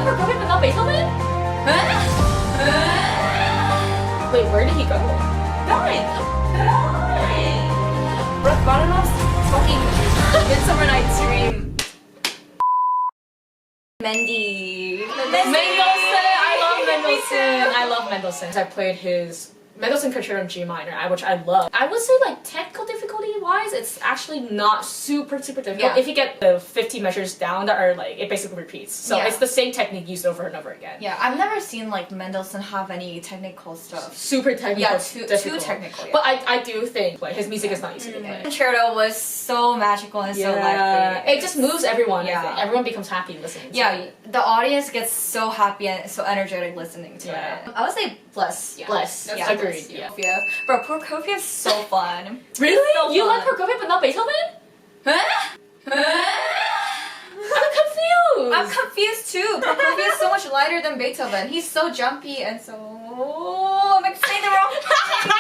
like Prokofiev but not Beethoven? Wait, where did he go? Nine. Rachmaninoff's fucking Midsummer Night's Dream. Mendy. Mendelssohn! I love Mendelssohn! I love Mendelssohn. I played his Mendelssohn Concerto in G minor, which I love. I would say like technical difficulty wise, it's actually not super difficult. Yeah. If you get the 50 measures down that are like, it basically repeats. So Yeah. it's the same technique used over and over again. Yeah, I've never seen like Mendelssohn have any technical stuff. Super technical. Yeah, too difficult. technical. Yeah. But I do think like his music is not easy to play. Concerto was so magical and so lively. It just moves everyone. I Yeah. think. Everyone becomes happy listening to Yeah, it. the audience gets so happy and so energetic listening to Yeah. it. I would say bless. Yeah. Bless. That's Yeah. Agreed. Yeah. Prokofiev. Bro, Prokofiev is so fun. Really? So You fun. like Prokofiev but not Beethoven? I'm confused too. Prokofiev is so much lighter than Beethoven. He's so jumpy and so. I'm saying the wrong thing.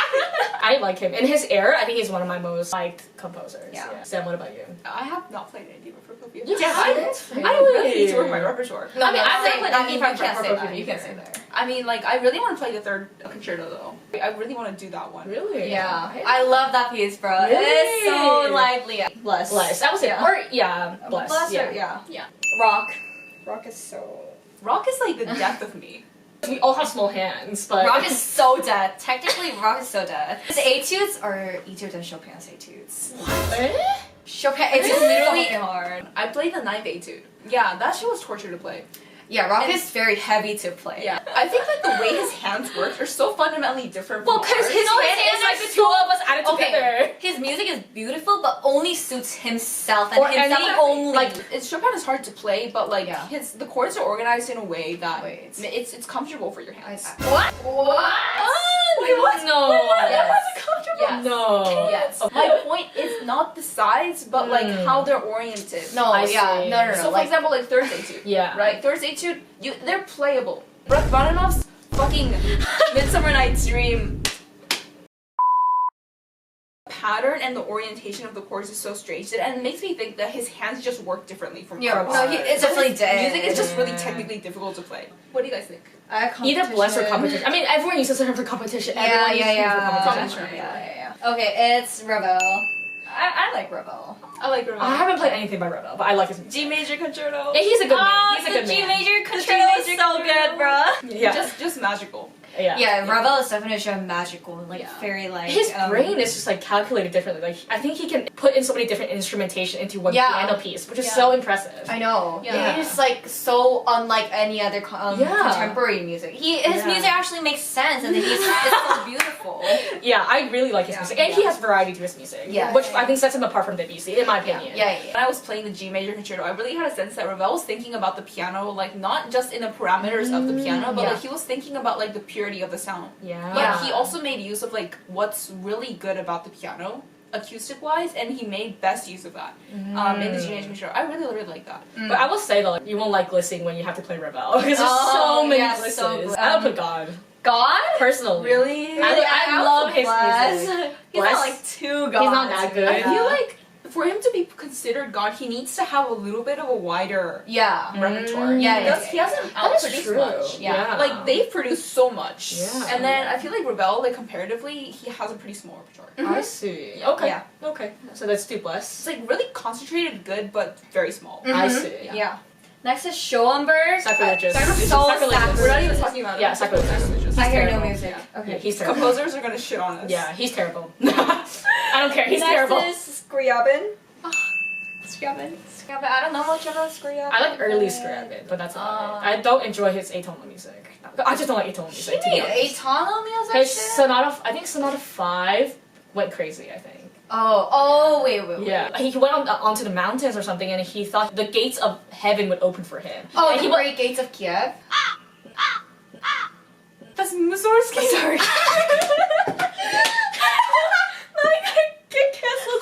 I like him. In his era, I think he's one of my most liked composers. Yeah. Sam, what about you? I have not played anything with Prokofiev. Yeah, I really need to work my repertoire. No, I mean, I've never played I anything mean, from you can't say Prokofiev that. You can't say either. that. I mean, like, I really want to play the third concerto though. I really want to do that one. Really? Yeah, I love that piece, bro. It's so Really? lively. Bless. Bless. I would say, Yeah. or yeah, bless. Bless yeah. or- yeah. Yeah. Rock. Rock is so. Rock is like the death of me. We all have small hands, but Rock is so dead. Technically, rock is so dead. His etudes are easier than Chopin's etudes. Eh? Chopin, it's literally So hard. I played the Ninth Etude. Yeah, that shit was torture to play. Yeah, rock And- is very heavy to play. Yeah, I think like the way his hands work are so fundamentally different. Well, from because ours. his No, his hand hands is like are the two of us added Okay, together. his music is beautiful, but only suits himself and Or himself any- only. Like Chopin is hard to play, but like Yeah. the chords are organized in a way that Wait. it's comfortable for your hands. What? What? Wait, what? No. Yes. Yes. No. Yes. My point is not the size, but like how they're oriented. No, I yeah, see. no. So for like, example, like Third Etude. Yeah. Right. Third Etude, they're playable. Rachmaninoff's fucking Midsummer Night's Dream pattern and the orientation of the chords is so strange, and it makes me think that his hands just work differently from yeah, ours. no, it's definitely dead. Music is just really technically difficult to play. What do you guys think? Either bless or competition. I mean, everyone uses the term for competition. Yeah, Everyone uses the term for yeah, competition. yeah. Okay, it's Ravel. I like Ravel. I like Ravel. I haven't played anything by Ravel, but I like his music. G major concerto. Yeah, he's a good man. He's a the good G man. major concerto is so good, bro. Yeah. Just magical. Yeah. Yeah, Ravel is definitely magical, like Yeah. very like His brain is just like calculated differently. Like I think he can put in so many different instrumentation into one Yeah. piano piece, which is Yeah. so impressive. I know. Yeah. He's like so unlike any other Yeah. contemporary music. His Yeah. music actually makes sense, and it's so beautiful. Yeah, I really like his music, and he has variety to his music. Yeah. which I think sets him apart from Debussy, in my opinion. Yeah. When I was playing the G major concerto, I really had a sense that Ravel was thinking about the piano, like not just in the parameters of the piano, but Yeah. like he was thinking about like the purity of the sound. Yeah. But he also made use of like what's really good about the piano, acoustic wise, and he made best use of that in the G major concerto. I really like that. But I will say though, like, you won't like glissing when you have to play Ravel because there's Oh, so many yeah, glisses. so good. I would put God God? personally. Really? I love his Bless. music. He's Bless. not like too God. He's not that good. I feel like for him to be considered God, he needs to have a little bit of a wider Yeah. repertoire. Yeah, yeah, Because he hasn't That is outproduced true. much. Yeah. Like they've produced so much. Yeah. And then I feel like Ravel, like comparatively, he has a pretty small repertoire. I see. Okay. Yeah. Okay. So let's do It's Bless. like really concentrated good, but very small. I Mhm. see. Yeah. Next is Schoenberg. Sacrilegious. Sacrilegious. So Sacrilegious. We're not even talking about it. Yeah, sacrilegious. I hear no terrible. music. Yeah, Okay. he's terrible. Composers are gonna shit on us. Yeah, he's terrible. I don't care. He's Next terrible. is Scriabin. Scriabin. Scriabin. I don't know much about Scriabin. I like early Scriabin, but that's about it. I don't enjoy his atonal music. I just don't like atonal music. to be honest. Atonal music. His shit? Sonata, I think Sonata 5 went crazy, I think. Wait. Yeah, he went onto the mountains or something, and he thought the gates of heaven would open for him. Oh, and the he Great Gates of Kiev. That's Mussorgsky. Sorry. Get canceled.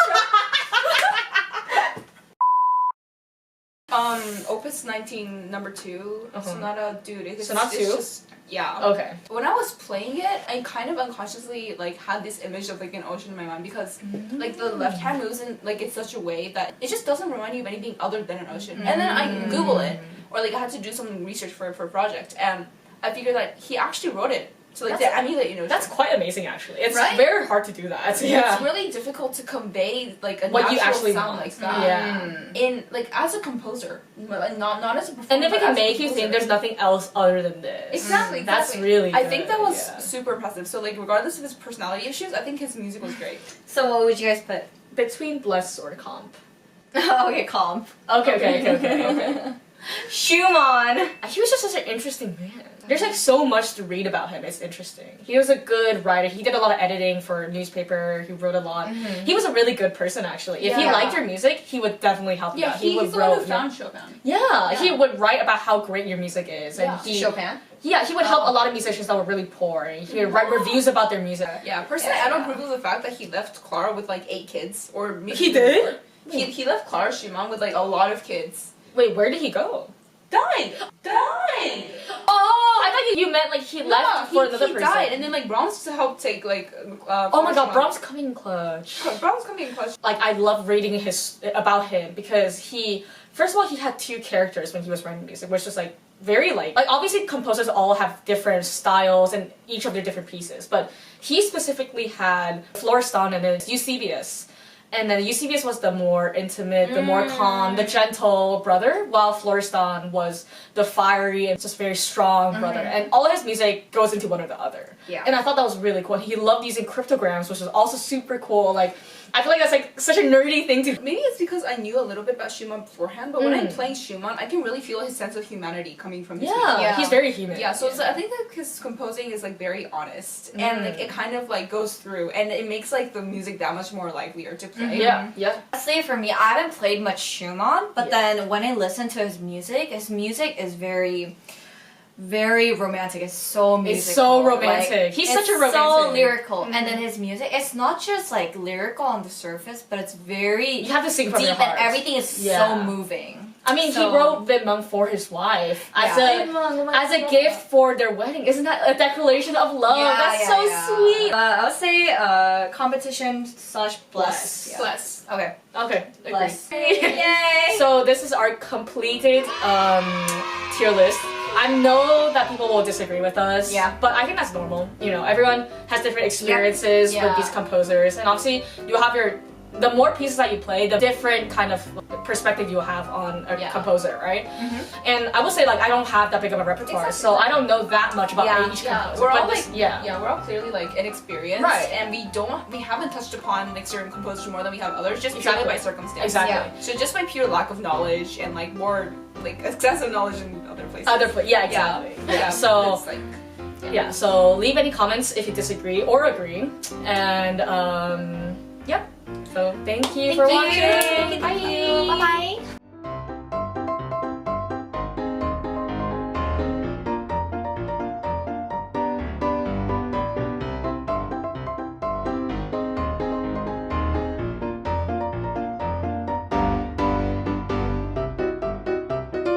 Opus 19, number 2, Sonata, dude. It's Sonata 2? just, yeah. Okay. When I was playing it, I kind of unconsciously like had this image of like an ocean in my mind because like the left hand moves in like in such a way that it just doesn't remind you of anything other than an ocean. And then I Google it, or like I had to do some research for a project, and I figured that he actually wrote it. So like to emulate, you know, That's quite amazing, actually. It's Right? very hard to do that. Yeah. It's really difficult to convey like a What natural you actually sound want. like that. Yeah. In like as a composer, like not as a performer. And if it but can as a make you think composer. there's nothing else other than this. Exactly, That's exactly. really I good. think that was yeah. super impressive. So like regardless of his personality issues, I think his music was great. So what would you guys put? Between Bless or Comp. Okay, calm. Okay. Schumann. He was just such an interesting man. There's like so much to read about him. It's interesting. He was a good writer. He did a lot of editing for a newspaper. He wrote a lot. He was a really good person, actually. If he Yeah. liked your music, he would definitely help you Yeah, out. he's the one who found Chopin. Yeah, he would write about how great your music is, and Yeah. he Chopin. yeah he would help a lot of musicians that were really poor. And he would write reviews about their music. Yeah, personally, Yeah. I don't approve of the fact that he left Clara with like 8 kids, or maybe He did? more. He left Clara Schumann with like a lot of kids. Wait, where did he go? Died. Oh, I thought you meant like he left for another he person. died, and then like Brahms helped take like. Oh my god, Schumann. Brahms coming clutch. Brahms coming in clutch. Like I love reading about him because he first of all he had 2 characters when he was writing music, which was like very like obviously composers all have different styles and each of their different pieces, but he specifically had Florestan and then Eusebius. And then Eusebius was the more intimate, the more calm, the gentle brother, while Florestan was the fiery and just very strong brother. And all of his music goes into one or the other. Yeah. And I thought that was really cool. He loved using cryptograms, which was also super cool. Like, I feel like that's like such a nerdy thing to. Maybe it's because I knew a little bit about Schumann beforehand, but when I'm playing Schumann, I can really feel his sense of humanity coming from his music. Yeah, he's very human. Yeah, so it's, I think that his composing is like very honest, and like it kind of like goes through, and it makes like the music that much more livelier to play. Yeah, yeah. Honestly, for me, I haven't played much Schumann, but then when I listen to his music is very, very romantic. It's so musical. It's so romantic. Like, He's it's such a romantic. so lyrical. And then his music, it's not just like lyrical on the surface, but it's very You have to sing from deep, your heart. and everything is Yeah. so moving. I mean, So- he wrote Vidmung for his wife as a gift for their wedding. Isn't that a declaration of love? That's so sweet. I would say competition / bless. Bless. Okay. Okay, agreed. Bless. Yay! So this is our completed tier list. I know that people will disagree with us, Yeah. but I think that's normal. You know, everyone has different experiences Yeah. with these composers, and obviously you have the more pieces that you play, the different kind of perspective you have on a composer, right? And I would say like I don't have that big of a repertoire, so I don't know that much about each composer. We're but all this- we're all clearly like inexperienced, Right. And we haven't touched upon like certain composers more than we have others, just Exactly. purely by circumstance. Exactly. Yeah. So just by pure lack of knowledge and like more like excessive knowledge in other places. Yeah, exactly. Yeah. So it's like yeah, so leave any comments if you disagree or agree, and yep. So thank you for watching. Bye.